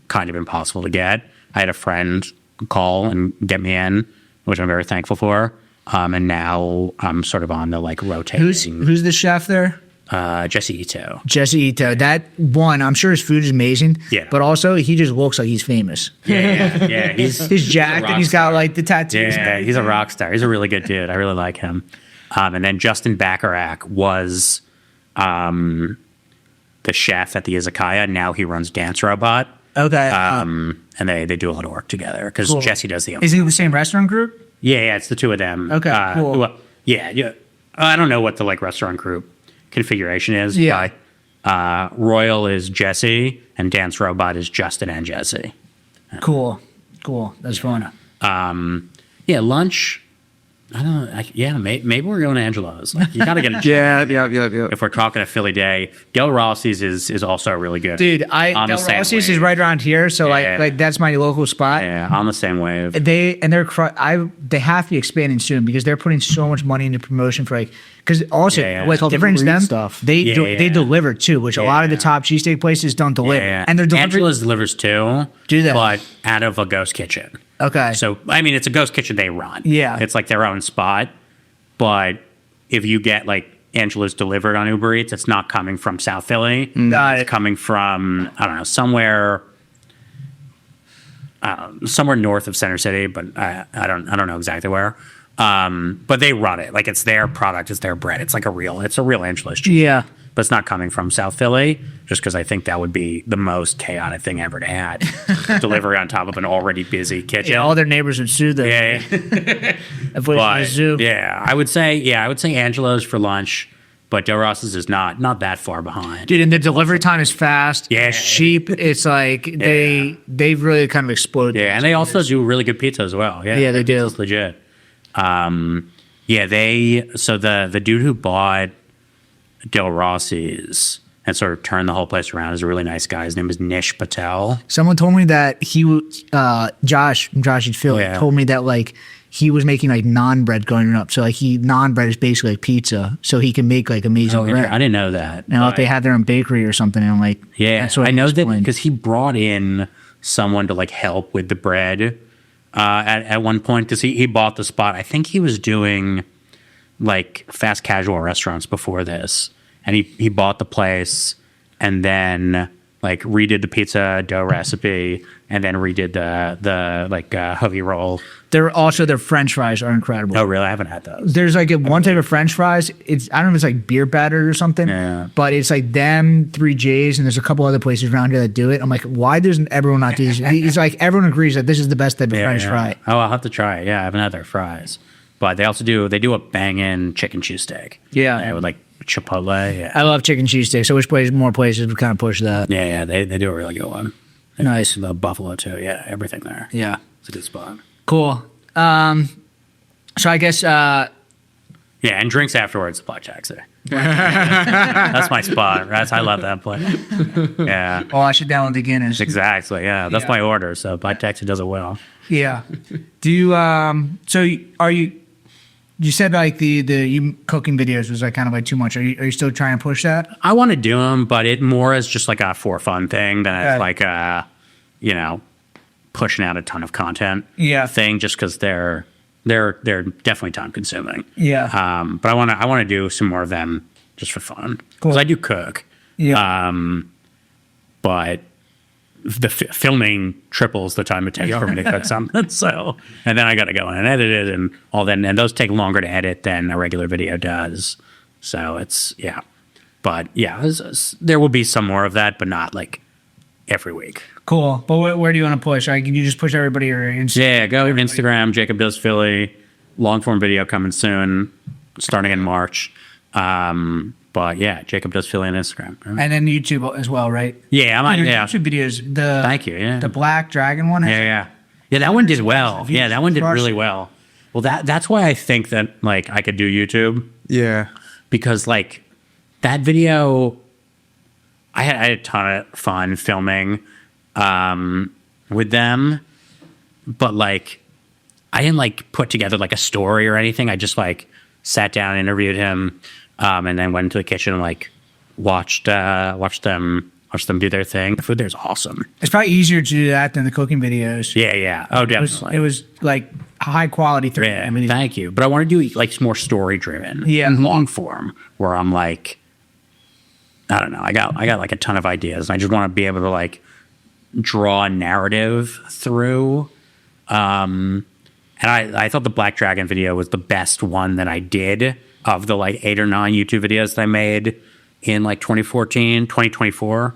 kind of impossible to get. I had a friend call and get me in, which I'm very thankful for. And now I'm sort of on the like rotating. Who's the chef there? Jesse Ito. Jesse Ito. That one, I'm sure his food is amazing. Yeah. But also, he just looks like he's famous. Yeah. He's jacked and he's got like the tattoos. Yeah, he's a rock star. He's a really good dude. I really like him. And then Justin Bacharach was the chef at the izakaya. Now he runs Dance Robot. Okay. And they do a lot of work together because Cool. Jesse does the. Is he the same restaurant group? Yeah, it's the two of them. Okay, cool. Well, yeah. I don't know what the like restaurant group configuration is. Yeah. But, Royal is Jesse and Dance Robot is Justin and Jesse. Cool. That's fun. Lunch. I don't know. Maybe we're going to Angelo's. Like, you gotta get a Yeah. if we're talking a Philly day. Del Rossi's is also really good. Dude, On the Del same Rossi's wave. is right around here, so Yeah. like that's my local spot. Yeah, on the same wave. They have to be expanding soon because they're putting so much money into promotion for like because also what's All the different is green them stuff. they Yeah. deliver too, which a lot of the Yeah. top cheesesteak places don't deliver, Yeah. and they're delivering. Angela's delivers too. Do they? But out of a ghost kitchen. Okay, So I mean, it's a ghost kitchen they run. Yeah. It's like their own spot. But if you get like Angela's delivered on Uber Eats, it's not coming from South Philly. Got it. It's coming from I don't know somewhere north of Center City, but I don't know exactly where. But they run it like it's their product, it's their bread. It's a real Angela's cheese. yeah. But it's not coming from South Philly, just because I think that would be the most chaotic thing ever to add. Delivery on top of an already busy kitchen. Yeah, all their neighbors would sue them. Yeah. If we had a zoo. I would say Angelo's for lunch, but Del Ross's is not that far behind. Dude, and the delivery time is fast. Yeah. It's cheap. It's like they've really kind of exploded. Yeah, and they also do really good pizza as well. Yeah, they do. It's legit. The dude who bought Del Rossi's and sort of turned the whole place around. He's a really nice guy. His name is Nish Patel. Someone told me that he was Josh from Josh and Phil told me that like he was making like naan bread growing up. So like naan bread is basically like pizza. So he can make like amazing bread. I didn't know that. Now if they had their own bakery or something, and I'm like, that's what I know explained. that because he brought in someone to like help with the bread at one point because he bought the spot. I think he was doing like fast casual restaurants before this, and he bought the place and then like redid the pizza dough recipe and then redid the like hoagie roll. Their French fries are incredible. Oh really? I haven't had those. There's like one type of French fries. It's I don't know if it's like beer batter or something. Yeah. But it's like them, 3J's, and there's a couple other places around here that do it. I'm like, why doesn't everyone not do these? He's like, everyone agrees that this is the best type of French fry. Oh, I'll have to try it. Yeah, I haven't had their fries. But they also do a bangin' chicken cheese steak. Yeah. With like Chipotle. Yeah. I love chicken cheese sticks. I wish more places would kind of push that. Yeah, they do a really good one. Nice. The buffalo too. Yeah, everything there. Yeah. It's a good spot. Cool. So I guess Yeah, and drinks afterwards, the blackjack's there. That's my spot. I love that place. Yeah. oh, I should download the Guinness. Exactly. Yeah. That's my order. So blackjack does it well. Yeah. Do you so are you said like the cooking videos was like kind of like too much. Are you still trying to push that? I want to do them, but it more as just like a for fun thing than it's Okay. like pushing out a ton of content thing just because they're definitely time consuming. Yeah. But I want to do some more of them just for fun because Cool. I do cook. Yeah. But the filming triples the time it takes for me to cook something. So, and then I got to go in and edit it and all that. And those take longer to edit than a regular video does. So it's, But there will be some more of that, but not like every week. Cool. But where do you want to push? Like, can you just push everybody or Yeah, go to Instagram, Jacob Does Philly. Long form video coming soon, starting in March. But yeah, Jacob Does Philly on Instagram. Right? And then YouTube as well, right? Yeah, Your YouTube videos. Thank you. Yeah, The Black Dragon one. yeah. That one did well. Yeah, that one did really well. Well, that's why I think that like I could do YouTube Yeah. because like that video, I had a ton of fun filming with them, but like I didn't like put together like a story or anything. I just like sat down and interviewed him. And then went into the kitchen and like watched them do their thing. The food there's awesome. It's probably easier to do that than the cooking videos. Yeah. Oh, definitely. It was like high quality. Yeah, thank you. But I want to do like more story driven. Yeah. Long form where I'm like, I don't know. I got like a ton of ideas, and I just want to be able to like draw a narrative through. And I thought the Black Dragon video was the best one that I did of the like 8 or 9 YouTube videos that I made in like 2024.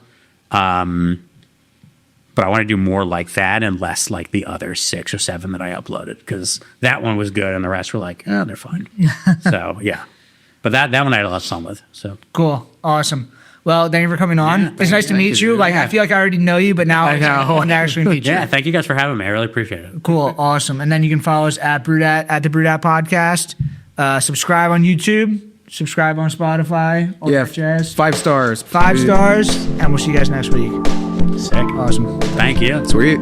But I want to do more like that and less like the other 6 or 7 that I uploaded because that one was good and the rest were like, oh, they're fine. So yeah, but that one I had a lot of fun with. So Cool. Awesome. Well, thank you for coming on. It's nice to meet you. Like, I feel like I already know you, but now I want to actually meet you. yeah, thank you guys for having me. I really appreciate it. Cool. Awesome. And then you can follow us at the Brewdat Podcast. Subscribe on YouTube. Subscribe on Spotify. All that jazz. 5 stars. 5 stars. And we'll see you guys next week. Sick. Awesome. Thank you. Sweet.